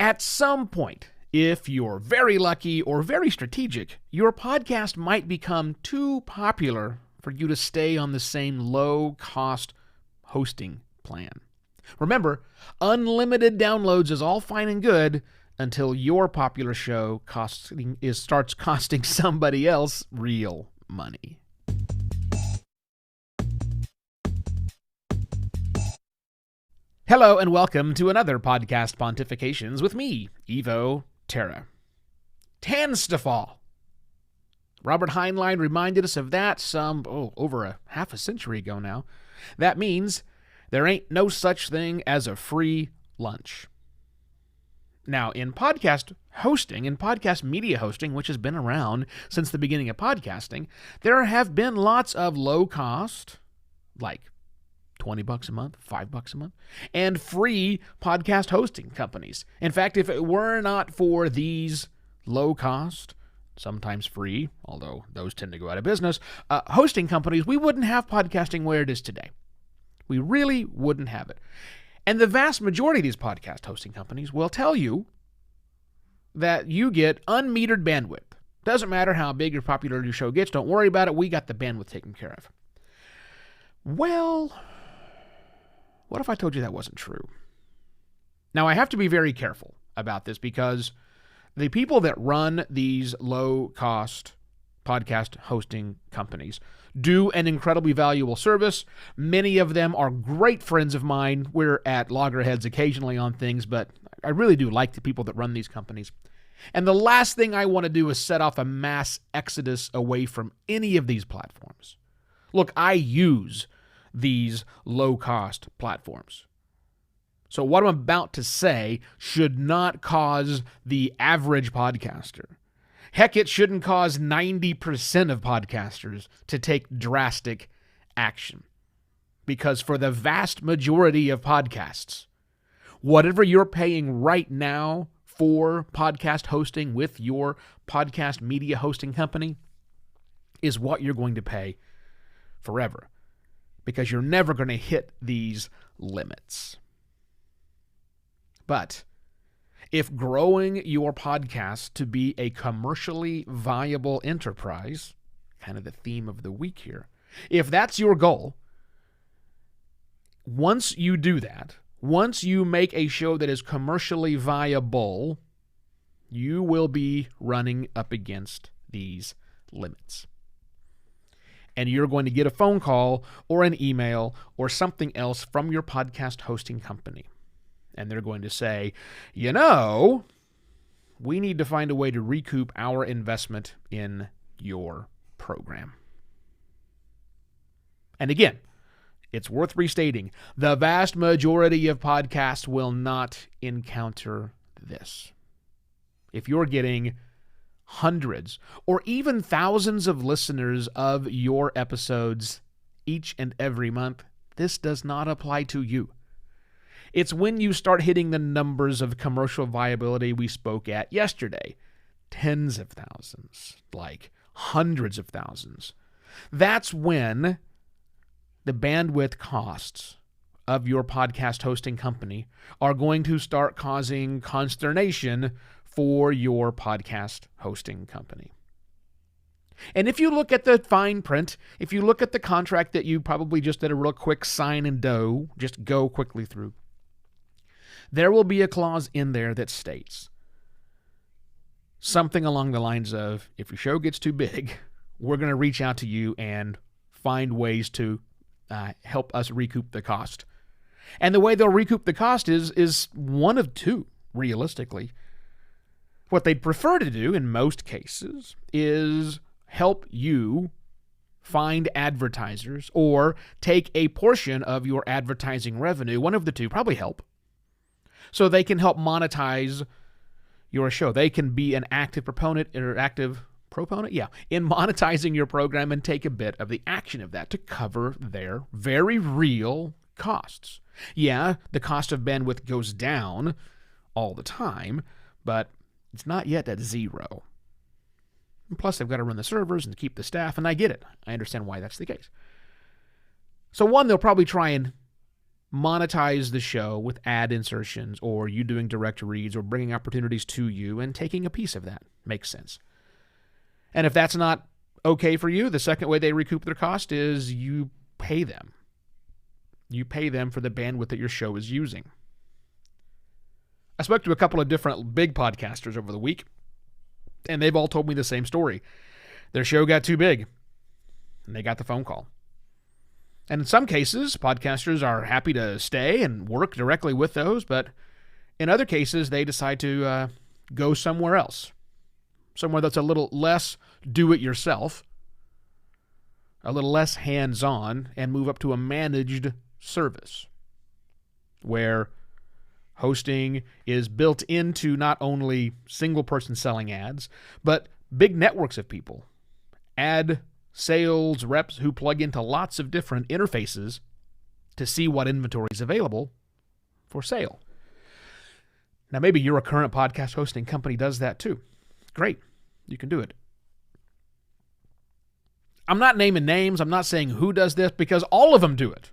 At some point, if you're very lucky or very strategic, your podcast might become too popular for you to stay on the same low-cost hosting plan. Remember, unlimited downloads is all fine and good until your popular show starts costing somebody else real money. Hello and welcome to another Podcast Pontifications with me, Evo Terra. Tends to fall. Robert Heinlein reminded us of that over a half a century ago now. That means there ain't no such thing as a free lunch. Now, in podcast hosting, in podcast media hosting, which has been around since the beginning of podcasting, there have been lots of low cost, like $20 a month, $5 a month, and free podcast hosting companies. In fact, if it were not for these low cost, sometimes free, although those tend to go out of business, hosting companies, we wouldn't have podcasting where it is today. We really wouldn't have it. And the vast majority of these podcast hosting companies will tell you that you get unmetered bandwidth. Doesn't matter how big or popular your show gets, don't worry about it, we got the bandwidth taken care of. Well, what if I told you that wasn't true? Now, I have to be very careful about this because the people that run these low-cost podcast hosting companies do an incredibly valuable service. Many of them are great friends of mine. We're at loggerheads occasionally on things, but I really do like the people that run these companies. And the last thing I want to do is set off a mass exodus away from any of these platforms. Look, I use these low-cost platforms. So what I'm about to say should not cause the average podcaster. Heck, it shouldn't cause 90% of podcasters to take drastic action. Because for the vast majority of podcasts, whatever you're paying right now for podcast hosting with your podcast media hosting company is what you're going to pay forever. Because you're never going to hit these limits. But if growing your podcast to be a commercially viable enterprise, kind of the theme of the week here, if that's your goal, once you do that, once you make a show that is commercially viable, you will be running up against these limits. And you're going to get a phone call or an email or something else from your podcast hosting company. And they're going to say, we need to find a way to recoup our investment in your program. And again, it's worth restating, the vast majority of podcasts will not encounter this. If you're getting hundreds or even thousands of listeners of your episodes each and every month, this does not apply to you. It's when you start hitting the numbers of commercial viability we spoke at yesterday, tens of thousands, like hundreds of thousands. That's when the bandwidth costs of your podcast hosting company are going to start causing consternation for your podcast hosting company. And if you look at the fine print, if you look at the contract that you probably just did a real quick sign and just go quickly through, there will be a clause in there that states something along the lines of, if your show gets too big, we're going to reach out to you and find ways to help us recoup the cost. And the way they'll recoup the cost is one of two, realistically. What they'd prefer to do in most cases is help you find advertisers or take a portion of your advertising revenue, one of the two, probably help, so they can help monetize your show. They can be an active proponent or active proponent, in monetizing your program and take a bit of the action of that to cover their very real costs. Yeah, the cost of bandwidth goes down all the time, but it's not yet at zero. And plus, they've got to run the servers and keep the staff, and I get it. I understand why that's the case. So one, they'll probably try and monetize the show with ad insertions, or you doing direct reads, or bringing opportunities to you and taking a piece of that. Makes sense. And if that's not okay for you, the second way they recoup their cost is you pay them. You pay them for the bandwidth that your show is using. I spoke to a couple of different big podcasters over the week, and they've all told me the same story. Their show got too big, and they got the phone call. And in some cases, podcasters are happy to stay and work directly with those, but in other cases, they decide to go somewhere else. Somewhere that's a little less do-it-yourself, a little less hands-on, and move up to a managed service where hosting is built into not only single-person selling ads, but big networks of people, ad sales reps who plug into lots of different interfaces to see what inventory is available for sale. Now, maybe you're a current podcast hosting company does that too. Great. You can do it. I'm not naming names. I'm not saying who does this because all of them do it.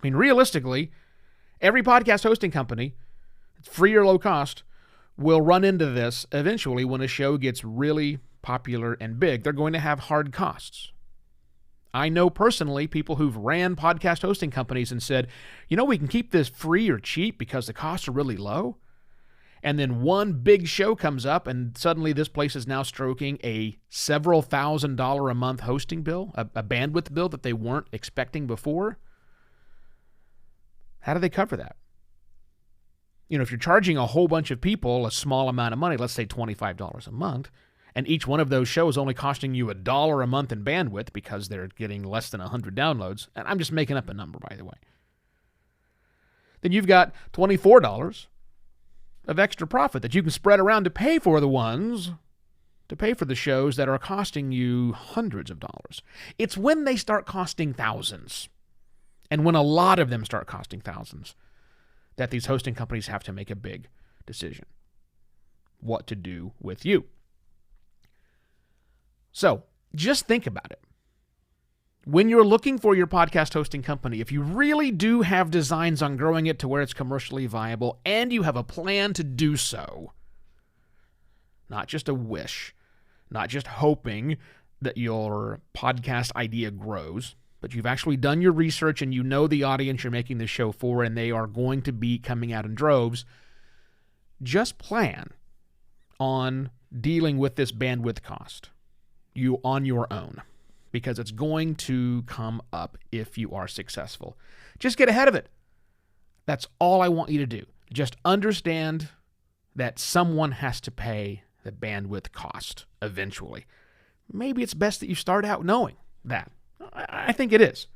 I mean, realistically, every podcast hosting company, free or low cost, will run into this eventually when a show gets really popular and big. They're going to have hard costs. I know personally people who've ran podcast hosting companies and said, we can keep this free or cheap because the costs are really low. And then one big show comes up and suddenly this place is now stroking a several $1,000s a month hosting bill, a bandwidth bill that they weren't expecting before. How do they cover that? If you're charging a whole bunch of people a small amount of money, let's say $25 a month, and each one of those shows only costing you $1 a month in bandwidth because they're getting less than 100 downloads, and I'm just making up a number, by the way, then you've got $24 of extra profit that you can spread around to pay for the shows that are costing you hundreds of dollars. It's when they start costing thousands, and when a lot of them start costing thousands, that these hosting companies have to make a big decision. What to do with you. So, just think about it. When you're looking for your podcast hosting company, if you really do have designs on growing it to where it's commercially viable, and you have a plan to do so, not just a wish, not just hoping that your podcast idea grows, but you've actually done your research and you know the audience you're making this show for, and they are going to be coming out in droves, just plan on dealing with this bandwidth cost on your own, because it's going to come up if you are successful. Just get ahead of it. That's all I want you to do. Just understand that someone has to pay the bandwidth cost eventually. Maybe it's best that you start out knowing that. I think it is.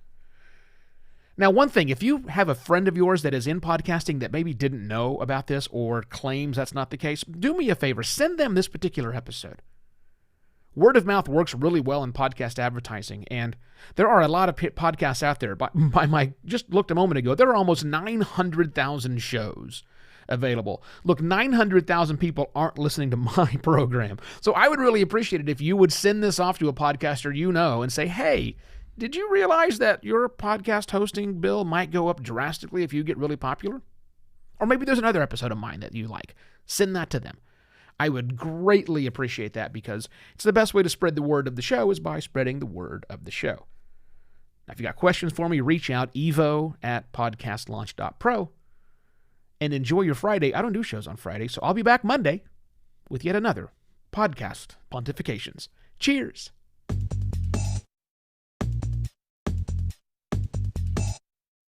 Now, one thing, if you have a friend of yours that is in podcasting that maybe didn't know about this or claims that's not the case, do me a favor, send them this particular episode. Word of mouth works really well in podcast advertising, and there are a lot of podcasts out there. By my just looked a moment ago, there are almost 900,000 shows available. Look, 900,000 people aren't listening to my program, so I would really appreciate it if you would send this off to a podcaster you know and say, hey, did you realize that your podcast hosting bill might go up drastically if you get really popular? Or maybe there's another episode of mine that you like. Send that to them. I would greatly appreciate that because it's the best way to spread the word of the show is by spreading the word of the show. Now, if you got questions for me, reach out, evo@podcastlaunch.pro, and enjoy your Friday. I don't do shows on Friday, so I'll be back Monday with yet another podcast pontifications. Cheers.